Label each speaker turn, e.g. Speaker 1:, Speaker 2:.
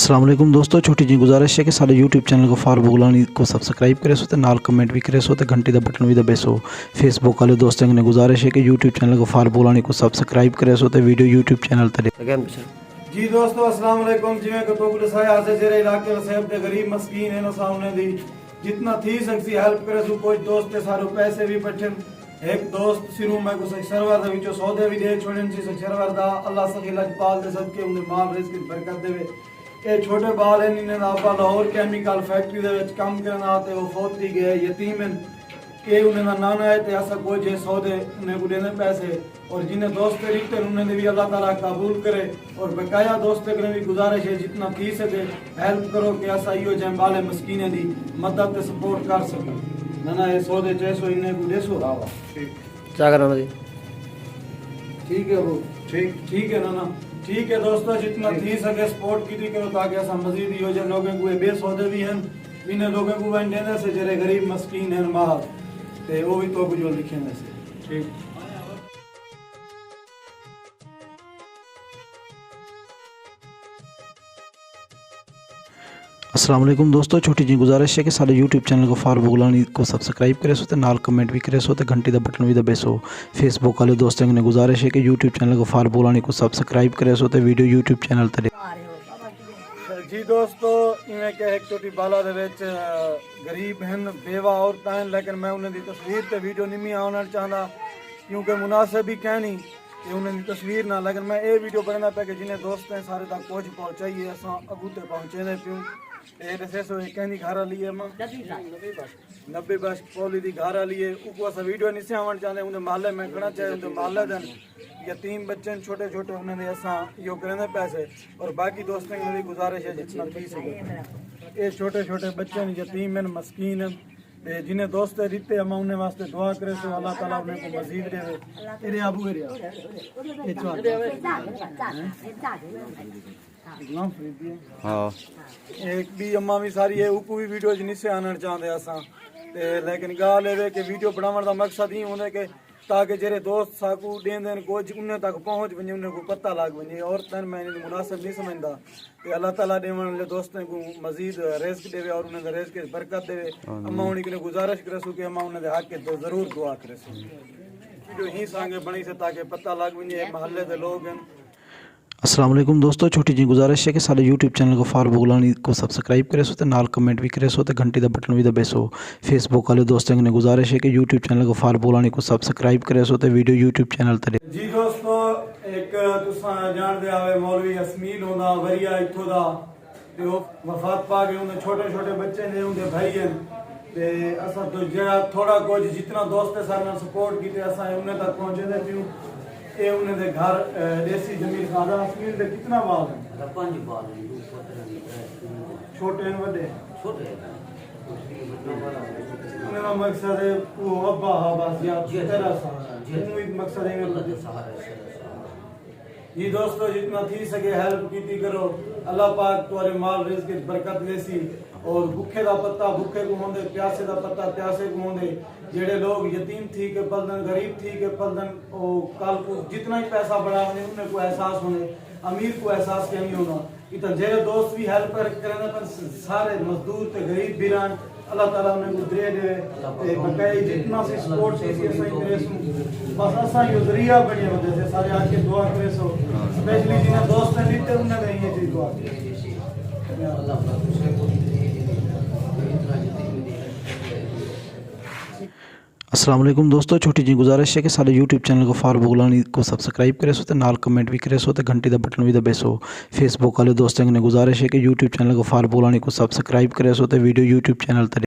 Speaker 1: अस्सलाम वालेकुम दोस्तों, छोटी जी गुजारिश है कि सारे यूट्यूब चैनल को फारूक गुलानी को सब्सक्राइब करे सो ते नाल कमेंट भी करे सो ते घंटी दा बटन भी दबेसो। फेसबुक वाले दोस्तों ने गुजारिश है कि यूट्यूब चैनल को फारूक गुलानी को सब्सक्राइब करे सो ते वीडियो यूट्यूब चैनल ते
Speaker 2: जी दोस्तों अस्सलाम वालेकुम। जिवें कि तो दसाया से जेरे इलाके वसेब दे गरीब मस्कीन है ना सामने दी जितना थी सकसी हेल्प करे सो। कोई दोस्त के सारे पैसे भी पठन एक दोस्त सिरू मैं को सरवर दे विचो सौदे भी दे छोड़न सी सरवर दा अल्लाह सखी लजपाल दे सदके उन्हें माल रिस्क दी बरकत देवे। ये छोटे बाल हैं इन्हें आपा लाहौर केमिकल फैक्ट्री दे विच काम करना आते वो फौत ही गए यतीम हैं के उन्हें ना नाना है ते ऐसा कोई जे सौदे उन्हें को देने पैसे और जिन्हें दोस्त रिश्ते उन्हें भी अल्लाह ताला कबूल करे। और बकाया दोस्त ने भी गुजारिश है जितना थी सके हेल्प करो कि ऐसा यो जैम बाले मस्कीने दी मदद ते सपोर्ट कर सके। ना ये सौदे जैसो इन्हें को देसो रावा
Speaker 3: क्या करना जी?
Speaker 2: ठीक है वो ठीक है ना ठीक है दोस्तों, जितना थी सके सपोर्ट की करो ताकि ऐसा मजीद ही हो जाए। लोगों को बे सौदे भी हैं इन्हें लोगों को वन देने से जरे गरीब मस्कीन हैं बाहर ते वो भी तो कुछ लिखे से ठीक।
Speaker 1: अस्सलाम वालेकुम दोस्तों, छोटी जी गुजारिश है कि सारे यूट्यूब चैनल को फारूक गुलानी को सब्सक्राइब करे सो ते नाल कमेंट भी करे सो ते घंटी दा बटन भी दबेसो। फेसबुक वाले दोस्तों ने गुजारिश है कि यूट्यूब चैनल को फारूक गुलानी को सब्सक्राइब करे सो ते वीडियो यूट्यूब चैनल ते
Speaker 2: जी दोस्तों इवें के एक छोटी बाला दे विच गरीब हैं बेवा औरतां हैं लेकिन मैं उन्हें दी तस्वीर ते वीडियो नहीं आना चाहता क्योंकि मुनासिब ही कहनी कि उन्हें दी तस्वीर ना। लेकिन मैं ये वीडियो बनाना पे कि जिन्हें दोस्त हैं सारे तक कुछ पहुंचाइए असा अगू ते पहुंचे ने पियूं ए दसे सो कहनी घर वाली है मां 90 बस पौली दी घर वाली है ऊको असा वीडियो नहीं से आवन चाहते उन्हें मोहल्ले में खड़ा चाहे उन्हें मोहल्ले दन यतीम बच्चे छोटे छोटे उन्हें असा यो करने पैसे। और बाकी दोस्तों की मेरी गुजारिश है जितना थी सके ये छोटे छोटे बच्चे यतीम हैं मस्कीन हैं ते जिन्हें दोस्त रिते हम उन्हें वास्ते दुआ करे सो अल्लाह ताला उन्हें को मजीद देवे। तेरे अबू रे
Speaker 3: हाँ
Speaker 2: एक भी अम्मा भी सारी है ऊको भी वीडियो नहीं से आना चाहते असा ते लेकिन गाल है कि वीडियो बनाने का मकसद ही होंगे कि ताकि जेरे दोस्त साकू देन देन कुछ उन्हें तक पहुँच वजे उन्हें को पता लग वजे। और तन मैं मुनासिब नहीं समझता कि अल्लाह ताला देवन वाले दोस्तों को मजीद रिस्क देवे और उन्हें रिस्क की बरकत देवे। अम्मा उन्हें को गुजारिश करे सो कि अम्मा उन्हें हक के जरूर दुआ करे सो वीडियो ही सांगे बनी से ताकि पता लग वजे महल्ले के लोग हैं।
Speaker 1: अस्सलाम वालेकुम दोस्तों, छोटी जी गुजारिश है कि सारे यूट्यूब चैनल को फारूक गुलानी को सब्सक्राइब करे सो ते नाल कमेंट भी करे सो ते घंटी दा बटन भी दबेसो। फेसबुक वाले दोस्तों ने गुजारिश है कि यूट्यूब चैनल को फारूक गुलानी को सब्सक्राइब करे सो ते वीडियो यूट्यूब चैनल ते।
Speaker 2: जी दोस्तों एक तुसा जानते आवे मौलवी असमील होंदा वरिया इथों दा ते ओ वफात पा गए उन्हें छोटे छोटे बच्चे ने उनके भाई हैं ते असा तो जरा थोड़ा कुछ जितना दोस्त सारे सपोर्ट कीते असा उन्हें तक पहुंचे दे पियो। ये उन्हें दे घर देसी जमीन खादा असमील दे कितना बाल है?
Speaker 3: 5 बाल हैं
Speaker 2: छोटे हैं बड़े
Speaker 3: छोटे
Speaker 2: उन्हें का मकसद है वो अब्बा हा बस या तेरा सहारा उम्मीद मकसद है ये दोस्तों जितना थी सके हेल्प की करो। अल्लाह पाक तुम्हारे माल रिज़्क़ की बरकत देसी और भूखे का पत्ता भूखे को होंदे प्यासे का पत्ता प्यासे को होंदे जेड़े लोग यतीम थी के पलदन गरीब थी के पलदन ओ कल को जितना ही पैसा बढ़ा उन्हें को एहसास होने अमीर को एहसास नहीं होना इतना जेड़े दोस्त भी हेल्प करने पर सारे मजदूर ते गरीब भी रहन अल्लाह ताला उन्हें को दे दे ते बकाई जितना से सपोर्ट से सही करे सो बस असा यो जरिया बने वजह से सारे आके दुआ करे सो स्पेशली जिन्हें दोस्त ने लीते उन्हें ये चीज दुआ
Speaker 1: अस्सलाम वालेकुम दोस्तों, छोटी जी गुजारिश है कि सारे यूट्यूब चैनल को फारूक गुलानी को सब्सक्राइब करे सो ते नाल कमेंट भी करे सो ते घंटी दा बटन भी दबेसो। फेसबुक वाले दोस्तों ने गुजारिश है कि यूट्यूब चैनल को फारूक गुलानी को सब्सक्राइब करे सो ते वीडियो यूट्यूब चैनल ते।